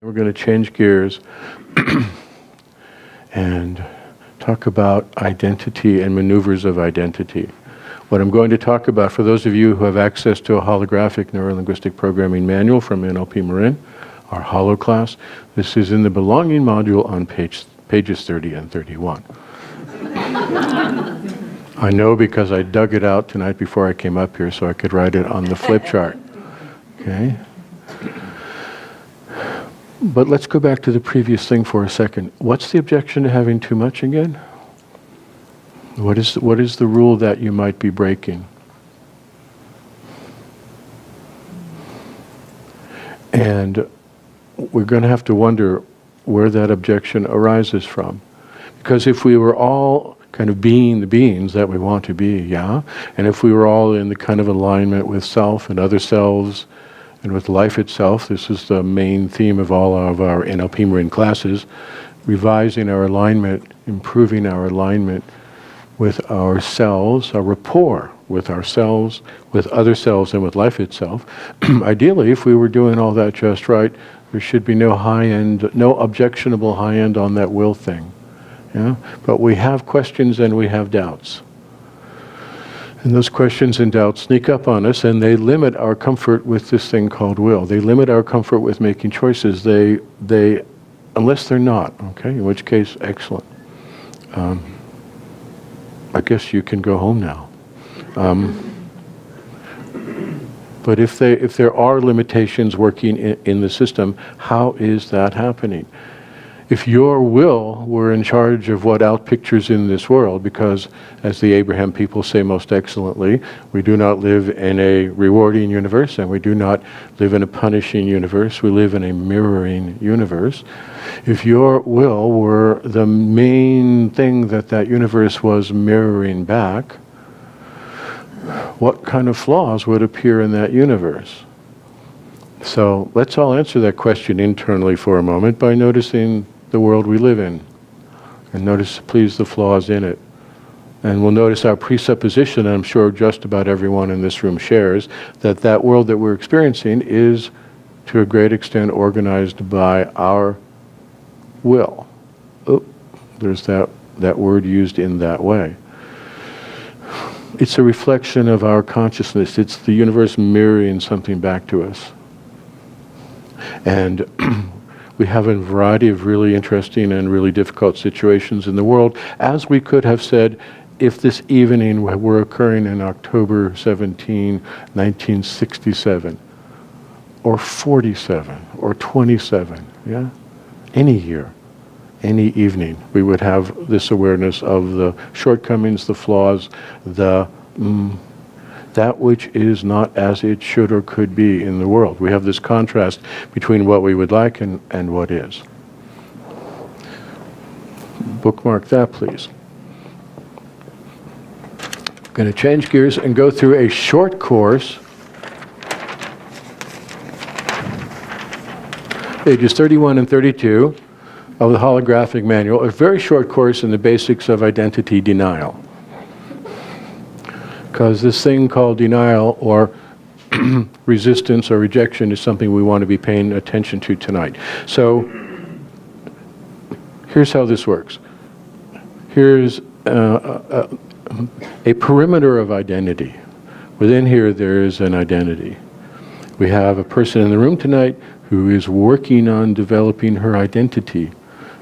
We're going to change gears and talk about identity and maneuvers of identity. What I'm going to talk about, for those of you who have access to a holographic neurolinguistic programming manual from NLP Marin, our Holo class, this is in the belonging module on pages 30 and 31. I know because I dug it out tonight before I came up here so I could write it on the flip chart. Okay? But let's go back to the previous thing for a second. What's the objection to having too much again? What is the rule that you might be breaking? And we're going to have to wonder where that objection arises from. Because if we were all kind of being the beings that we want to be, yeah? And if we were all in the kind of alignment with self and other selves and with life itself, this is the main theme of all of our NLP Marin classes, revising our alignment, improving our alignment with ourselves, our rapport with ourselves, with other selves, and with life itself. Ideally, if we were doing all that just right, there should be no high-end, no objectionable high-end on that will thing. Yeah? But we have questions and we have doubts. And those questions and doubts sneak up on us, and they limit our comfort with this thing called will. They limit our comfort with making choices. They unless they're not, okay? In which case, excellent. I guess you can go home now. But if there are limitations working in the system, how is that happening? If your will were in charge of what outpictures in this world, because as the Abraham people say most excellently, we do not live in a rewarding universe and we do not live in a punishing universe, we live in a mirroring universe. If your will were the main thing that universe was mirroring back, what kind of flaws would appear in that universe? So let's all answer that question internally for a moment by noticing the world we live in. And notice, please, the flaws in it. And we'll notice our presupposition, and I'm sure just about everyone in this room shares, that world that we're experiencing is, to a great extent, organized by our will. Oh, there's that word used in that way. It's a reflection of our consciousness. It's the universe mirroring something back to us. And we have a variety of really interesting and really difficult situations in the world, as we could have said if this evening were occurring in October 17, 1967, or 47, or 27, yeah? Any year, any evening, we would have this awareness of the shortcomings, the flaws, that which is not as it should or could be in the world. We have this contrast between what we would like and what is. Bookmark that, please. I'm going to change gears and go through a short course, pages 31 and 32 of the holographic manual, a very short course in the basics of identity denial. Because this thing called denial or resistance or rejection is something we want to be paying attention to tonight. So here's how this works. Here's a perimeter of identity. Within here there is an identity. We have a person in the room tonight who is working on developing her identity.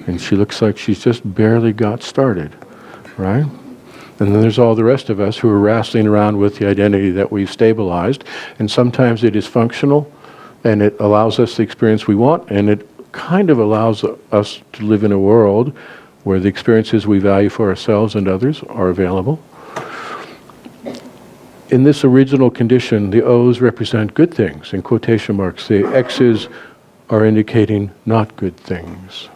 And she looks like she's just barely got started, right? And then there's all the rest of us who are wrestling around with the identity that we've stabilized. And sometimes it is functional, and it allows us the experience we want, and it kind of allows us to live in a world where the experiences we value for ourselves and others are available. In this original condition, the O's represent good things, in quotation marks. The X's are indicating not good things.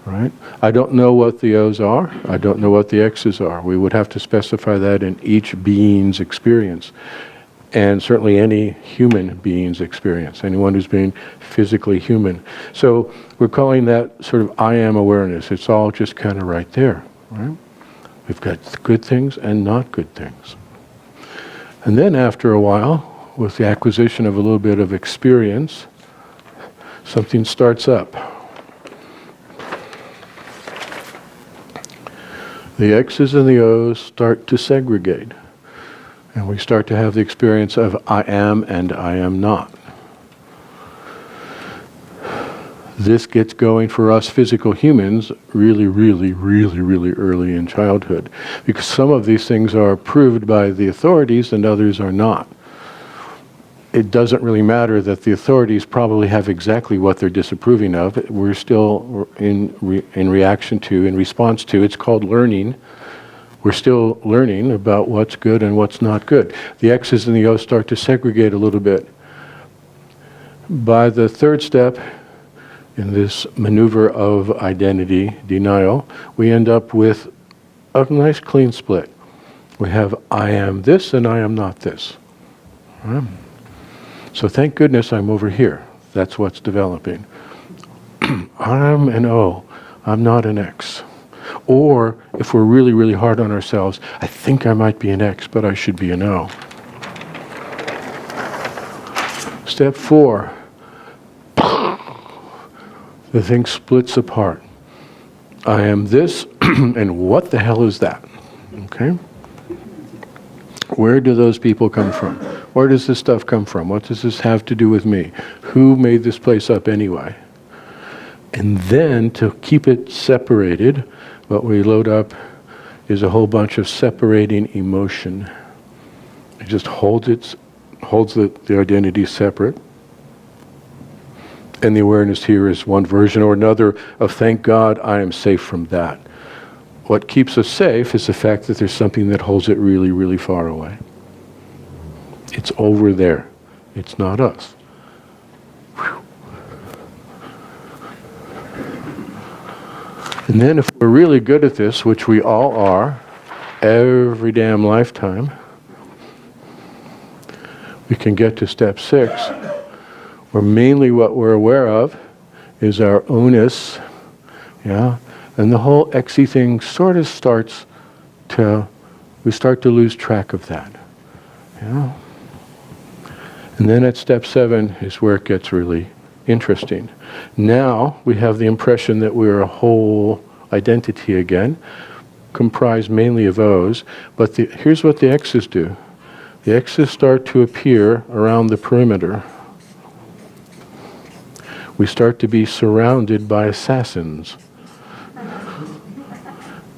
Right? I don't know what the O's are. I don't know what the X's are. We would have to specify that in each being's experience. And certainly any human being's experience, anyone who's being physically human. So we're calling that sort of I am awareness. It's all just kind of right there. Right? We've got good things and not good things. And then after a while, with the acquisition of a little bit of experience, something starts up. The X's and the O's start to segregate. And we start to have the experience of I am and I am not. This gets going for us physical humans really, really, really, really early in childhood. Because some of these things are proved by the authorities and others are not. It doesn't really matter that the authorities probably have exactly what they're disapproving of. We're still in reaction to, in response to, it's called learning. We're still learning about what's good and what's not good. The X's and the O's start to segregate a little bit. By the third step in this maneuver of identity denial, we end up with a nice clean split. We have I am this and I am not this. Right? So thank goodness I'm over here. That's what's developing. I'm an O. I'm not an X. Or, if we're really, really hard on ourselves, I think I might be an X, but I should be an O. Step 4. The thing splits apart. I am this, and what the hell is that? Okay? Where do those people come from? Where does this stuff come from? What does this have to do with me? Who made this place up anyway? And then, to keep it separated, what we load up is a whole bunch of separating emotion. It just holds the identity separate. And the awareness here is one version or another of thank God I am safe from that. What keeps us safe is the fact that there's something that holds it really, really far away. It's over there. It's not us. Whew. And then if we're really good at this, which we all are, every damn lifetime, we can get to step 6, where mainly what we're aware of is our onus, and the whole Xy thing sort of we start to lose track of that, And then at step 7 is where it gets really interesting. Now we have the impression that we're a whole identity again, comprised mainly of O's, but here's what the X's do. The X's start to appear around the perimeter. We start to be surrounded by assassins,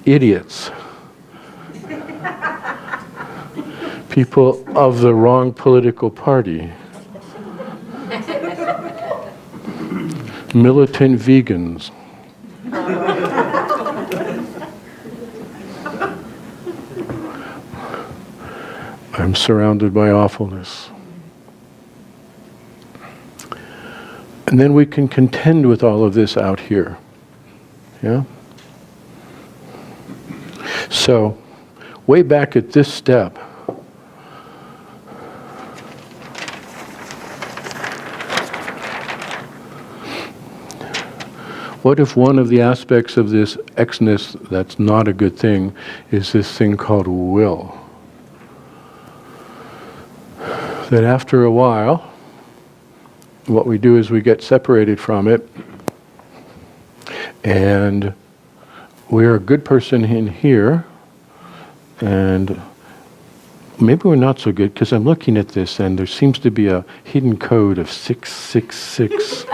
idiots, people of the wrong political party, militant vegans. I'm surrounded by awfulness. And then we can contend with all of this out here. So, way back at this step, what if one of the aspects of this Xness that's not a good thing is this thing called will? That after a while, what we do is we get separated from it, and we're a good person in here, and maybe we're not so good, because I'm looking at this and there seems to be a hidden code of 666.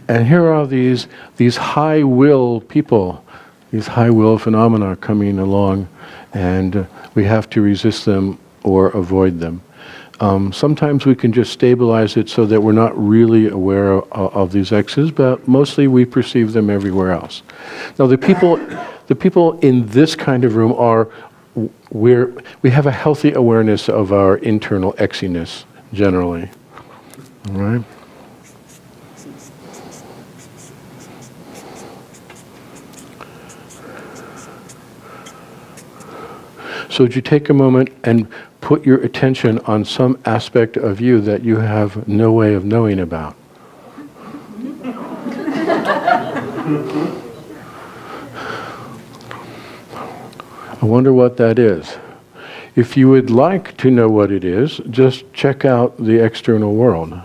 And here are these high will people, these high will phenomena coming along, and we have to resist them or avoid them. Sometimes we can just stabilize it so that we're not really aware of these X's, but mostly we perceive them everywhere else. Now the people in this kind of room we have a healthy awareness of our internal Xiness generally. All right? So would you take a moment and put your attention on some aspect of you that you have no way of knowing about? I wonder what that is. If you would like to know what it is, just check out the external world.